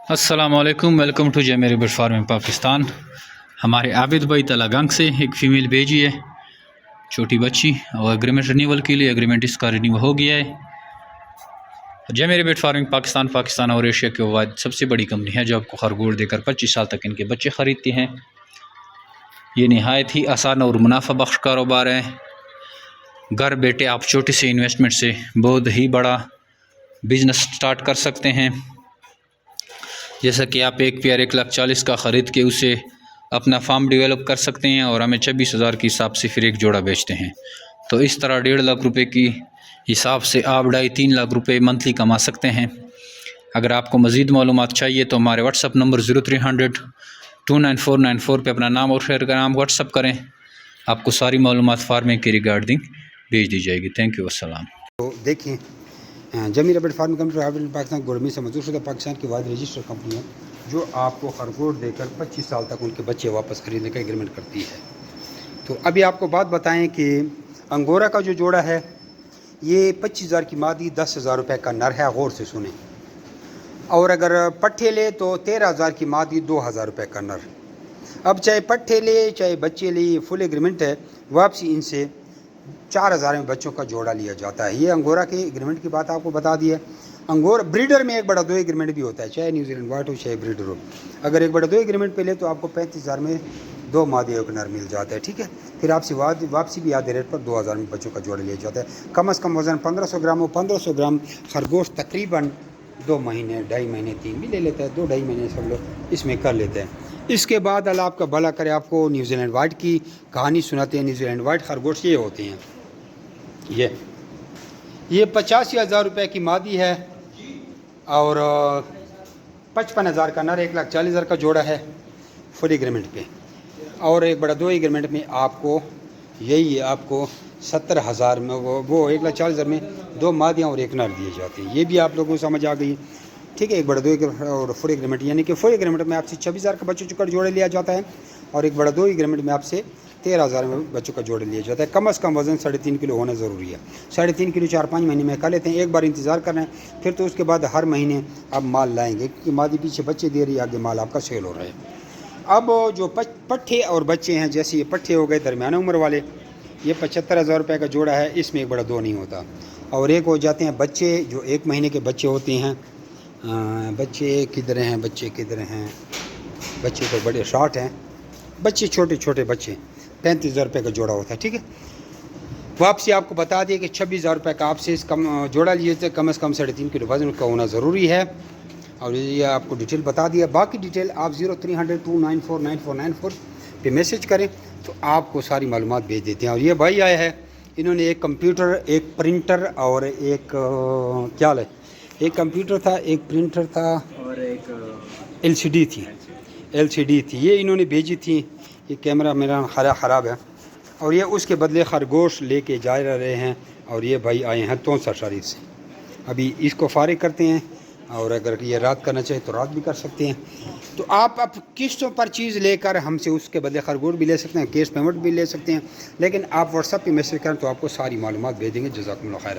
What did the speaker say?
السلام علیکم، welcome to جے میری برڈ فارمنگ پاکستان۔ ہمارے عابد بھائی تلاگنگ سے ایک فیمیل بھیجی ہے، چھوٹی بچی، اور ایگریمنٹ رینیول کے لیے ایگریمنٹ اس کا رینیو ہو گیا ہے۔ جے میری برڈ فارمنگ پاکستان اور ایشیا کے واحد سب سے بڑی کمپنی ہے جو آپ کو خرگوش دے کر 25 سال تک ان کے بچے خریدتی ہیں۔ یہ نہایت ہی آسان اور منافع بخش کاروبار ہے۔ گھر بیٹھے آپ چھوٹی سی انویسٹمنٹ سے بہت ہی بڑا بزنس سٹارٹ کر سکتے ہیں، جیسا کہ آپ ایک پیئر 1,40,000 کا خرید کے اسے اپنا فارم ڈیولپ کر سکتے ہیں اور ہمیں 26,000 کے حساب سے پھر ایک جوڑا بیچتے ہیں۔ تو اس طرح 1.5 لاکھ روپے کی حساب سے آپ 2.5-3 لاکھ روپے منتھلی کما سکتے ہیں۔ اگر آپ کو مزید معلومات چاہیے تو ہمارے واٹس اپ نمبر 0300-29494 پہ اپنا نام اور شہر کا نام واٹس اپ کریں، آپ کو ساری معلومات فارمنگ کے ریگارڈنگ بھیج دی جائے گی۔ تھینک یو، السلام۔ تو دیکھیں، Jamira bird farming company Pakistan government سے منظور شدہ پاکستان کی واحد رجسٹر کمپنی ہے جو آپ کو خرگوش دے کر 25 سال تک ان کے بچے واپس خریدنے کا ایگریمنٹ کرتی ہے۔ تو ابھی آپ کو بات بتائیں کہ انگورا کا جو جوڑا ہے یہ 25,000 کی مادی، 10,000 روپے کا نر ہے، غور سے سنیں۔ اور اگر پٹھے لے تو 13,000 کی مادی، 2,000 روپے کا نر۔ اب چاہے پٹھے لے چاہے بچے لے، یہ فل ایگریمنٹ ہے، واپسی ان سے 4,000 میں بچوں کا جوڑا لیا جاتا ہے۔ یہ انگورا کے ایگریمنٹ کی بات آپ کو بتا دی ہے۔ انگور بریڈر میں 1/2 ایگریمنٹ بھی ہوتا ہے، چاہے نیوزی لینڈ وائٹ ہو چاہے بریڈر ہو۔ اگر 1/2 ایگریمنٹ پہ لے تو آپ کو 35,000 میں 2 مادے ایک نر مل جاتا ہے، ٹھیک ہے۔ پھر آپ سے واپسی بھی آدھے ریٹ پر 2,000 میں بچوں کا جوڑا لیا جاتا ہے۔ کم از کم وزن 1500 گرام ہو۔ 1500 گرام خرگوش تقریباً 2 مہینے، 2.5 مہینے، 3 بھی لے لیتا ہے، 2-2.5 مہینے سب لوگ اس میں کر لیتے ہیں۔ اس کے بعد اللہ آپ کا بھلا کرے، آپ کو نیوزی لینڈ وائٹ کی کہانی سناتے ہیں۔ نیوزی لینڈ وائٹ خرگوش یہ ہوتے ہیں، یہ 85,000 روپے کی مادی ہے اور 55,000 کا نر، 1,40,000 کا جوڑا ہے فل ایگریمنٹ پہ۔ اور 1/2 ایگریمنٹ میں آپ کو یہی ہے، آپ کو 70,000 میں وہ 1,40,000 میں 2 مادیاں اور 1 نر دیے جاتے ہیں۔ یہ بھی آپ لوگوں کو سمجھ آ گئی، ٹھیک ہے۔ 1/2 اور فل ایگریمنٹ، یعنی کہ فل ایگریمنٹ میں آپ سے 26,000 کا بچوں کا جوڑا لیا جاتا ہے اور 1/2 ایگریمنٹ میں آپ سے 13,000 میں بچوں کا جوڑا لیا جاتا ہے۔ کم از کم وزن 3.5 کلو ہونا ضروری ہے۔ 3.5 کلو 4-5 مہینے میں کر لیتے ہیں، ایک بار انتظار کر رہے ہیں، پھر تو اس کے بعد ہر مہینے آپ مال لائیں گے، کیونکہ مادی پیچھے بچے دے رہی ہے، آگے مال آپ کا سیل ہو رہا ہے۔ اب جو پٹھے اور بچے ہیں، جیسے یہ پٹھے ہو گئے درمیانہ عمر والے، یہ 75,000 روپے کا جوڑا ہے، اس میں 1/2 نہیں ہوتا۔ اور ایک ہو جاتے ہیں بچے جو 1 مہینے کے بچے ہوتے ہیں۔ بچے کدھر ہیں، بچے کدھر ہیں، بچے تو بڑے شارٹ ہیں، بچے چھوٹے چھوٹے بچے، 35,000 روپے کا جوڑا ہوتا ہے، ٹھیک ہے۔ واپسی آپ کو بتا دیں کہ 26,000 روپے کا آپ سے اس کم جوڑا لیے تھے، کم از کم 3.5 کلو وزن کا ہونا ضروری ہے۔ اور یہ آپ کو ڈیٹیل بتا دیا، باقی ڈیٹیل آپ 0300-294-9494 پہ میسج کریں تو آپ کو ساری معلومات بھیج دیتے ہیں۔ اور یہ بھائی آئے ہیں، انہوں نے ایک کمپیوٹر، ایک پرنٹر اور ایک کیا لے، ایک کمپیوٹر تھا، ایک پرنٹر تھا اور ایک LCD تھی، یہ انہوں نے بھیجی تھی۔ یہ کیمرہ میرا خراب ہے، اور یہ اس کے بدلے خرگوش لے کے جا رہے ہیں۔ اور یہ بھائی آئے ہیں 63 شریف سے، ابھی اس کو فارغ کرتے ہیں، اور اگر یہ رات کرنا چاہے تو رات بھی کر سکتے ہیں۔ تو آپ اب قسطوں پر چیز لے کر ہم سے اس کے بدلے خرگوش بھی لے سکتے ہیں، کیش پیمنٹ بھی لے سکتے ہیں، لیکن آپ واٹس ایپ پہ میسج کریں تو آپ کو ساری معلومات بھیج دیں گے۔ جزاکم اللہ خیر۔